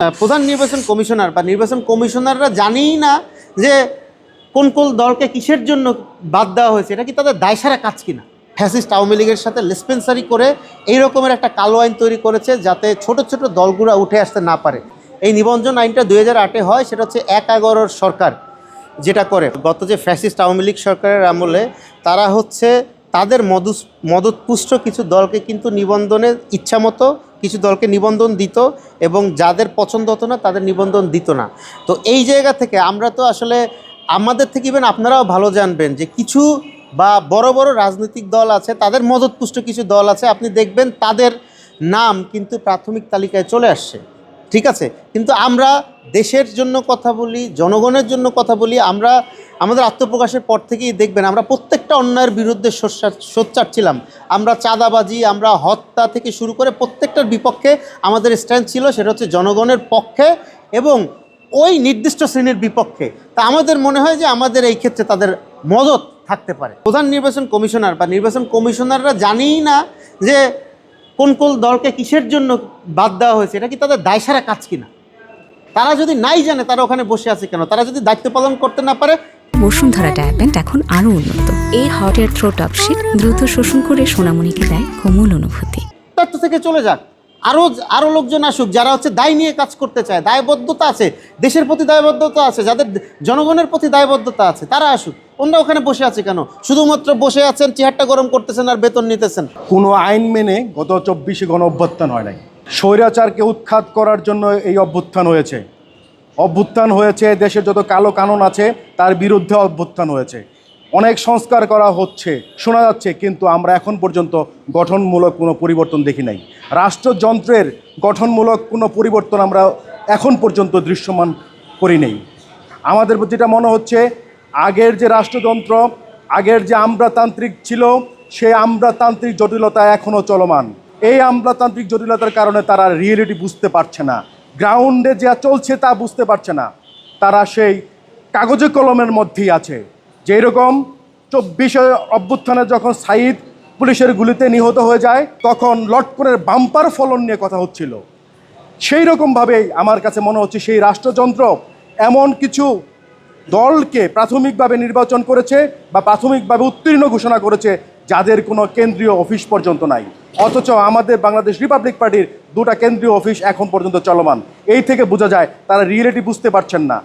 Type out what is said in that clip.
প্রধান নির্বাচন কমিশনার বা নির্বাচন কমিশনাররা জানেই না যে কোন কোন দলকে কিসের জন্য বাদ দেওয়া হয়েছে। এটা কি তাদের দায়সারা কাজ কিনা? ফ্যাসিস্ট আওয়ামী লীগের সাথে লেসপেন্সারি করে এই রকমের একটা কালো আইন তৈরি করেছে যাতে ছোট ছোট দলগুলো উঠে আসতে না পারে। এই নিবন্ধন আইনটা 2008-এ হয়, সেটা হচ্ছে 1/11 সরকার যেটা করে। গত যে ফ্যাসিস্ট আওয়ামী লীগ সরকারের আমলে তারা হচ্ছে তাদের মদতপুষ্ট কিছু দলকে কিন্তু নিবন্ধনের ইচ্ছামতো কিছু দলকে নিবন্ধন দিত এবং যাদের পছন্দ হতো না তাদের নিবন্ধন দিত না। তো এই জায়গা থেকে আমরা তো আসলে আমাদের থেকে ইভেন আপনারাও ভালো জানবেন যে কিছু বা বড় বড় রাজনৈতিক দল আছে, তাদের মদতপুষ্ট কিছু দল আছে, আপনি দেখবেন তাদের নাম কিন্তু প্রাথমিক তালিকায় চলে আসছে। ঠিক আছে, কিন্তু আমরা দেশের জন্য কথা বলি, জনগণের জন্য কথা বলি। আমরা আমাদের আত্মপ্রকাশের পর থেকেই দেখবেন আমরা প্রত্যেকটা অন্যায়ের বিরুদ্ধে সোচ্চার ছিলাম। আমরা চাঁদাবাজি, আমরা হত্যা থেকে শুরু করে প্রত্যেকটার বিপক্ষে আমাদের স্ট্যান্ড ছিল। সেটা হচ্ছে জনগণের পক্ষে এবং ওই নির্দিষ্ট শ্রেণীর বিপক্ষে। তা আমাদের মনে হয় যে আমাদের এই ক্ষেত্রে তাদের মদত থাকতে পারে। প্রধান নির্বাচন কমিশনার বা নির্বাচন কমিশনাররা জানেই না যে কোন কোন দলকে কিসের জন্য বাদ দেওয়া হয়েছে। এটা কি তাদের দায়সারা কাজ কিনা? তারা যদি নাই জানে তারা ওখানে বসে আছে কেন? তারা যদি দায়িত্ব পালন করতে না পারে। বসুন্ধরা ট্যাবলেট এখন আরো উন্নত। এই হট এয়ার থ্রো টপশিট দ্রুত শোষণ করে সোনামণিকে দেয় কোমল অনুভূতি। তথ্য থেকে চলে যাক, আরও লোকজন আসুক যারা হচ্ছে দায় নিয়ে কাজ করতে চায়, দায়বদ্ধতা আছে, দেশের প্রতি দায়বদ্ধতা আছে, যাদের জনগণের প্রতি দায়বদ্ধতা আছে, তারা আসুক। অন্যরা ওখানে বসে আছে কেন? শুধুমাত্র বসে আছেন, চেহারটা গরম করতেছেন আর বেতন নিতেছেন। কোনো আইন মেনে গত 24-এ গণ অভ্যুত্থান হয় নাই। স্বৈরাচারকে উৎখাত করার জন্য এই অভ্যুত্থান হয়েছে। দেশের যত কালো কানুন আছে তার বিরুদ্ধে অভ্যুত্থান হয়েছে। অনেক সংস্কার করা হচ্ছে, শোনা যাচ্ছে, কিন্তু আমরা এখন পর্যন্ত গঠনমূলক কোনো পরিবর্তন দেখি নাই। রাষ্ট্রযন্ত্রের গঠনমূলক কোনো পরিবর্তন আমরা এখন পর্যন্ত দৃশ্যমান করি নেই। আমাদের যেটা মনে হচ্ছে, আগের যে রাষ্ট্রযন্ত্র, আগের যে আমলাতান্ত্রিক ছিল, সেই আমলাতান্ত্রিক জটিলতা এখনও চলমান। এই আমলাতান্ত্রিক জটিলতার কারণে তারা রিয়েলিটি বুঝতে পারছে না, গ্রাউন্ডে যা চলছে তা বুঝতে পারছে না। তারা সেই কাগজে কলমের মধ্যেই আছে। যেই রকম 24-এ অভ্যুত্থানে যখন সাঈদ পুলিশের গুলিতে নিহত হয়ে যায়, তখন লটকনের বাম্পার ফলন নিয়ে কথা হচ্ছিল। সেই রকমভাবেই আমার কাছে মনে হচ্ছে সেই রাষ্ট্রযন্ত্র এমন কিছু দলকে প্রাথমিকভাবে নির্বাচন করেছে বা প্রাথমিকভাবে উত্তীর্ণ ঘোষণা করেছে যাদের কোনো কেন্দ্রীয় অফিস পর্যন্ত নাই। অথচ আমাদের বাংলাদেশ রিপাবলিক পার্টির 2টা কেন্দ্রীয় অফিস এখন পর্যন্ত চলমান। এই থেকে বোঝা যায় তারা রিয়েলিটি বুঝতে পারছেন না।